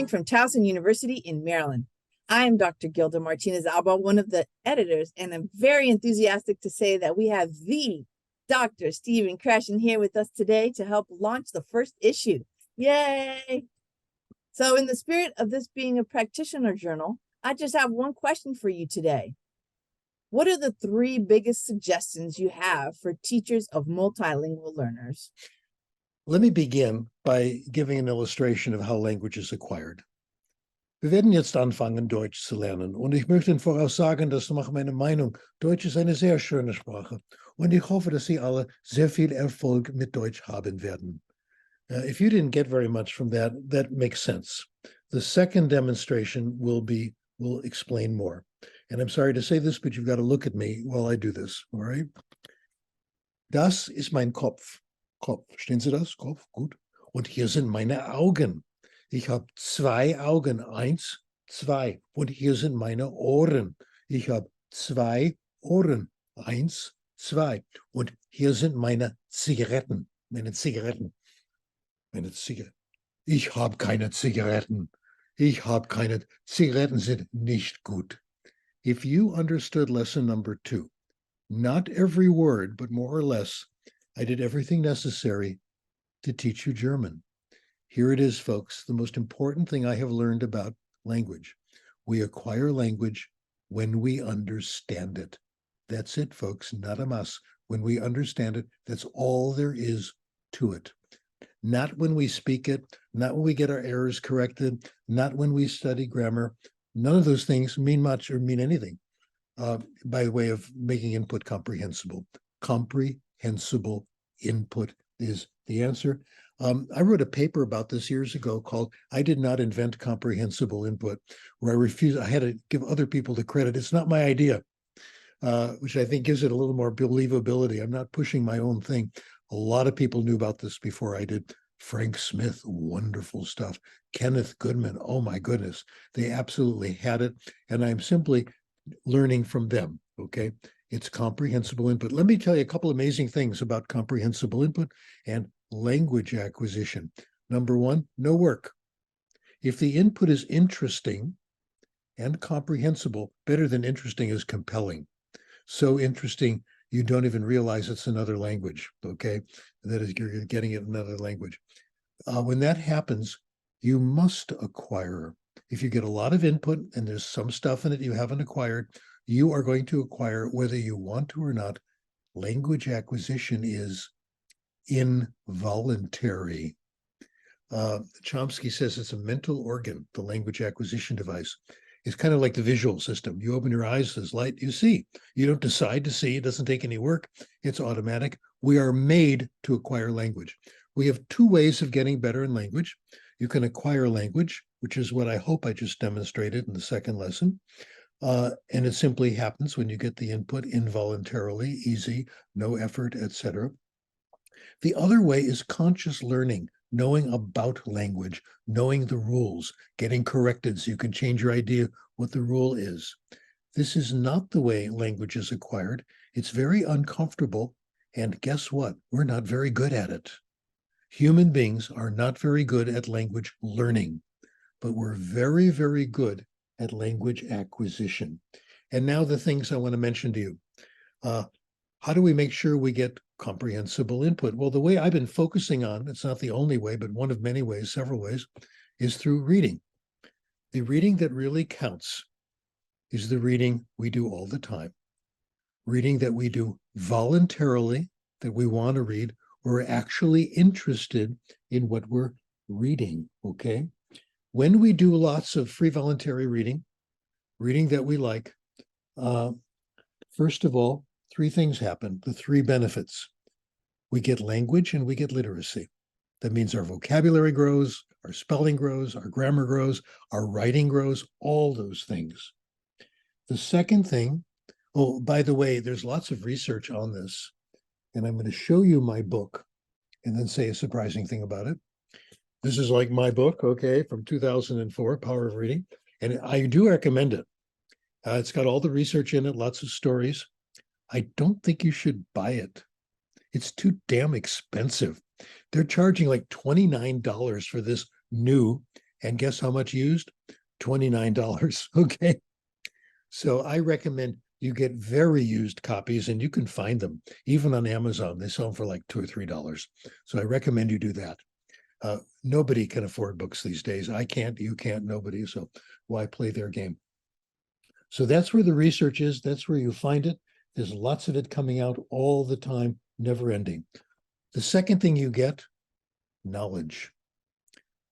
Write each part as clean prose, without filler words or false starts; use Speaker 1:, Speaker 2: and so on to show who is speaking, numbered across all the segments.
Speaker 1: from Towson University in Maryland. I am Dr. Gilda Martinez-Alba, one of the editors, and I'm very enthusiastic to say that we have the Dr. Stephen Krashen here with us today to help launch the first issue. Yay! So in the spirit of this being a practitioner journal, I just have one question for you today. What are the three biggest suggestions you have for teachers of multilingual learners?
Speaker 2: Let me begin by giving an illustration of how language is acquired. Wir werden jetzt anfangen, Deutsch zu lernen. Und ich möchte Ihnen voraussagen, dass nach meiner Meinung, Deutsch ist eine sehr schöne Sprache. Und ich hoffe, dass Sie alle sehr viel Erfolg mit Deutsch haben werden. If you didn't get very much from that, that makes sense. The second demonstration will explain more. And I'm sorry to say this, but you've got to look at me while I do this, all right? Das ist mein Kopf. Kopf, verstehen Sie das? Kopf, gut. Und hier sind meine Augen. Ich habe zwei Augen, 1, 2. Und hier sind meine Ohren. Ich habe zwei Ohren, 1, 2. Und hier sind meine Zigaretten. Meine Zigaretten. Ich habe keine Zigaretten. Ich habe keine Zigaretten sind nicht gut. If you understood lesson number 2, not every word, but more or less, I did everything necessary to teach you German. Here it is, folks, the most important thing I have learned about language. We acquire language when we understand it. That's it, folks, not a muss. When we understand it, that's all there is to it. Not when we speak it, not when we get our errors corrected, not when we study grammar. None of those things mean much or mean anything by way of making input comprehensible. Comprehensible input is the answer. I wrote a paper about this years ago called I Did Not Invent Comprehensible Input, where I had to give other people the credit. It's not my idea, which I think gives it a little more believability. I'm not pushing my own thing. A lot of people knew about this before I did. Frank Smith, wonderful stuff. Kenneth Goodman, oh my goodness. They absolutely had it. And I'm simply learning from them, okay? It's comprehensible input. Let me tell you a couple amazing things about comprehensible input and language acquisition. Number one, no work. If the input is interesting and comprehensible, better than interesting is compelling. So interesting, you don't even realize it's another language, okay? That is, you're getting it in another language. When that happens, you must acquire. If you get a lot of input and there's some stuff in it you haven't acquired, you are going to acquire, whether you want to or not. Language acquisition is involuntary. Chomsky says it's a mental organ, the language acquisition device. It's kind of like the visual system. You open your eyes, there's light, you see. You don't decide to see, it doesn't take any work, it's automatic. We are made to acquire language. We have two ways of getting better in language. You can acquire language, which is what I hope I just demonstrated in the second lesson. And it simply happens when you get the input involuntarily, easy, no effort, etc. The other way is conscious learning, knowing about language, knowing the rules, getting corrected so you can change your idea what the rule is. This is not the way language is acquired. It's very uncomfortable. And guess what? We're not very good at it. Human beings are not very good at language learning, but we're very, very good at language acquisition. And now the things I want to mention to you. How do we make sure we get comprehensible input? Well, the way I've been focusing on, it's not the only way, but one of many ways, several ways, is through reading. The reading that really counts is the reading we do all the time. Reading that we do voluntarily, that we want to read, we're actually interested in what we're reading, okay? When we do lots of free voluntary reading, reading that we like, first of all, three things happen, the three benefits. We get language and we get literacy. That means our vocabulary grows, our spelling grows, our grammar grows, our writing grows, all those things. The second thing, oh, by the way, there's lots of research on this, and I'm going to show you my book and then say a surprising thing about it. This is like my book, okay, from 2004, Power of Reading, and I do recommend it. It's got all the research in it, lots of stories. I don't think you should buy it. It's too damn expensive. They're charging like $29 for this new And guess how much used? $29. Okay. So I recommend you get very used copies, and you can find them even on Amazon. They sell them for like $2 or $3. So I recommend you do that. Nobody can afford books these days. I can't, you can't, nobody. So why play their game? So that's where the research is. That's where you find it. There's lots of it coming out all the time, never ending. The second thing you get, knowledge.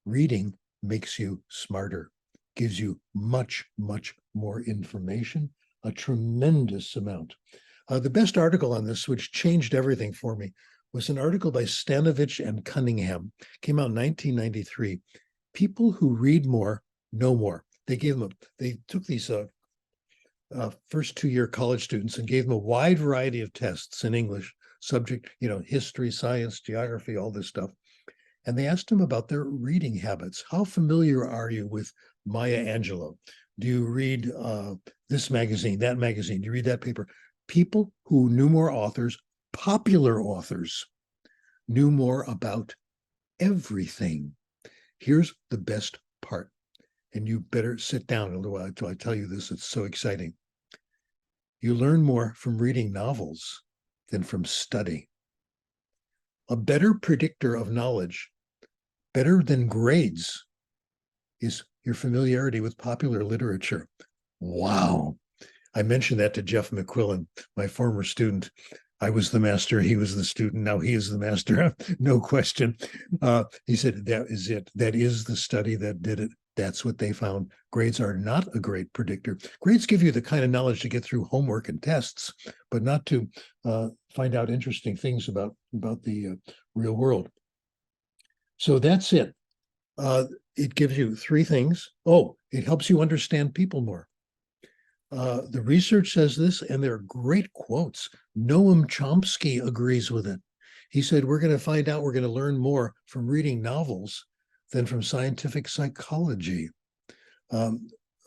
Speaker 2: Reading makes you smarter, gives you much, much more information, a tremendous amount. The best article on this, which changed everything for me, was an article by Stanovich and Cunningham. Came out in 1993. People who read more know more. They took these first 2-year college students and gave them a wide variety of tests in English, subject, history, science, geography, all this stuff. And they asked them about their reading habits. How familiar are you with Maya Angelou? Do you read this magazine, that magazine? Do you read that paper? People who knew more authors, popular authors, knew more about everything. Here's the best part, and you better sit down a little while until I tell you this. It's so exciting. You learn more from reading novels than from study. A better predictor of knowledge, better than grades, is your familiarity with popular literature. Wow. I mentioned that to Jeff McQuillan, my former student. I was the master, he was the student, now he is the master, no question. He said, that is it. That is the study that did it. That's what they found. Grades are not a great predictor. Grades give you the kind of knowledge to get through homework and tests, but not to find out interesting things about the real world. So that's it. It gives you 3 things. Oh, it helps you understand people more. The research says this, and there are great quotes. Noam Chomsky agrees with it. He said, we're going to learn more from reading novels than from scientific psychology.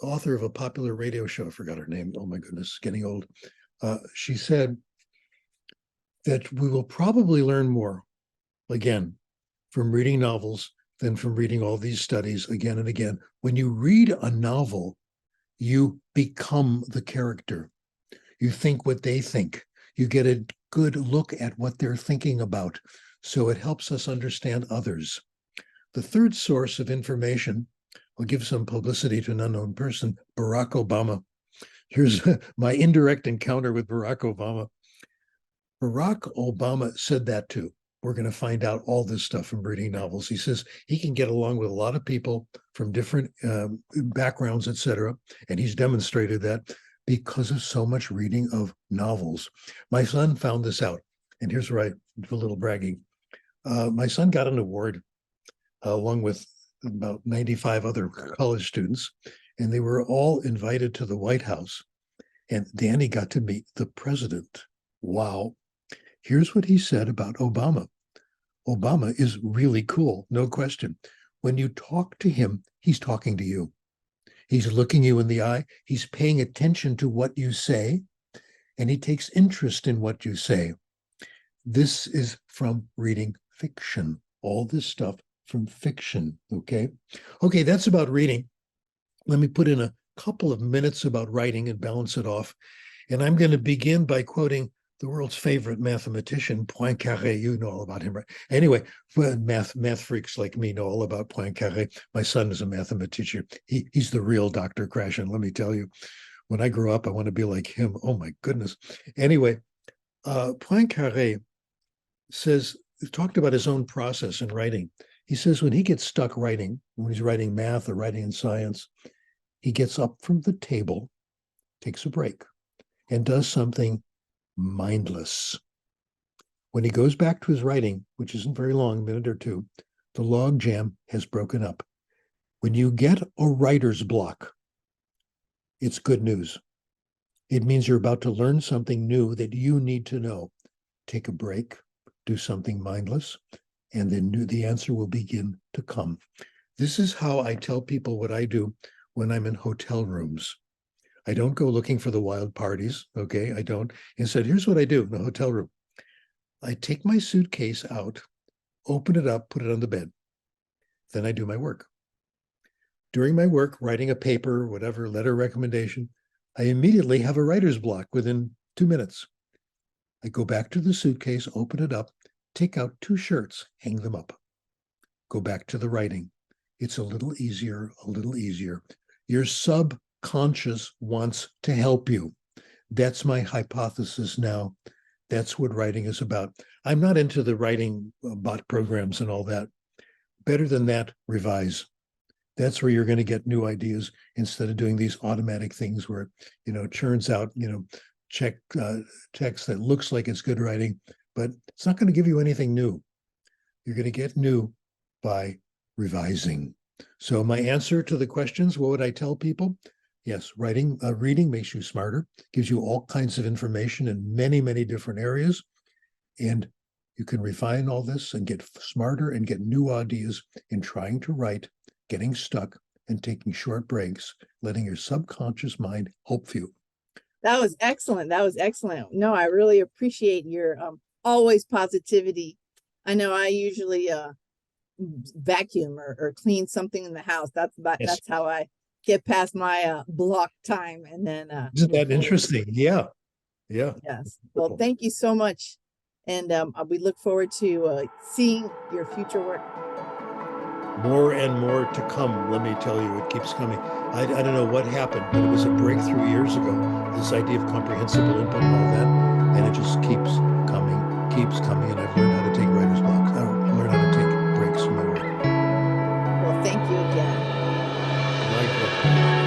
Speaker 2: Author of a popular radio show, I forgot her name. Oh my goodness, getting old. She said that we will probably learn more, again, from reading novels than from reading all these studies again and again. When you read a novel, you become the character. You think what they think. You get a good look at what they're thinking about. So it helps us understand others. The third source of information, I'll give some publicity to an unknown person, Barack Obama. Here's my indirect encounter with Barack Obama. Barack Obama said that too. We're going to find out all this stuff from reading novels. He says he can get along with a lot of people from different backgrounds, etc. And he's demonstrated that because of so much reading of novels. My son found this out. And here's where I do a little bragging. My son got an award along with about 95 other college students, and they were all invited to the White House. And Danny got to meet the president. Wow. Here's what he said about Obama. Obama is really cool, no question. When you talk to him, he's talking to you. He's looking you in the eye. He's paying attention to what you say, and he takes interest in what you say. This is from reading fiction. All this stuff from fiction, okay? Okay, that's about reading. Let me put in a couple of minutes about writing and balance it off. And I'm going to begin by quoting the world's favorite mathematician, Poincaré. You know all about him, right? Anyway, math freaks like me know all about Poincaré. My son is a mathematician. He's the real Dr. Krashen, let me tell you. When I grow up, I want to be like him. Oh my goodness. Anyway, Poincaré talked about his own process in writing. He says when he gets stuck writing, when he's writing math or writing in science, he gets up from the table, takes a break, and does something mindless. When he goes back to his writing, which isn't very long, a minute or two, the log jam has broken up. When you get a writer's block, it's good news. It means you're about to learn something new that you need to know. Take a break, do something mindless, and then the answer will begin to come. This is how I tell people what I do when I'm in hotel rooms. I don't go looking for the wild parties, okay? I don't. Instead, here's what I do in a hotel room. I take my suitcase out, open it up, put it on the bed. Then I do my work. During my work, writing a paper, whatever, letter recommendation, I immediately have a writer's block within 2 minutes. I go back to the suitcase, open it up, take out 2 shirts, hang them up. Go back to the writing. It's a little easier, a little easier. Your subconscious wants to help you. That's my hypothesis now. That's what writing is about. I'm not into the writing bot programs and all that. Better than that, revise. That's where you're going to get new ideas instead of doing these automatic things where, it churns out, check text that looks like it's good writing, but it's not going to give you anything new. You're going to get new by revising. So my answer to the questions, what would I tell people? Yes, reading makes you smarter, gives you all kinds of information in many, many different areas. And you can refine all this and get smarter and get new ideas in trying to write, getting stuck and taking short breaks, letting your subconscious mind hope for you.
Speaker 1: That was excellent. That was excellent. No, I really appreciate your always positivity. I know I usually vacuum or clean something in the house. That's how I get past my block time and then
Speaker 2: Isn't that interesting? Yeah.
Speaker 1: Yes. Well, thank you so much. And we look forward to seeing your future work.
Speaker 2: More and more to come, let me tell you. It keeps coming. I don't know what happened, but it was a breakthrough years ago, this idea of comprehensible input and all that, and it just keeps coming, and I've learned how to take writer's blocks. I learned how to take breaks from my work.
Speaker 1: Well, thank you again.
Speaker 2: My pleasure.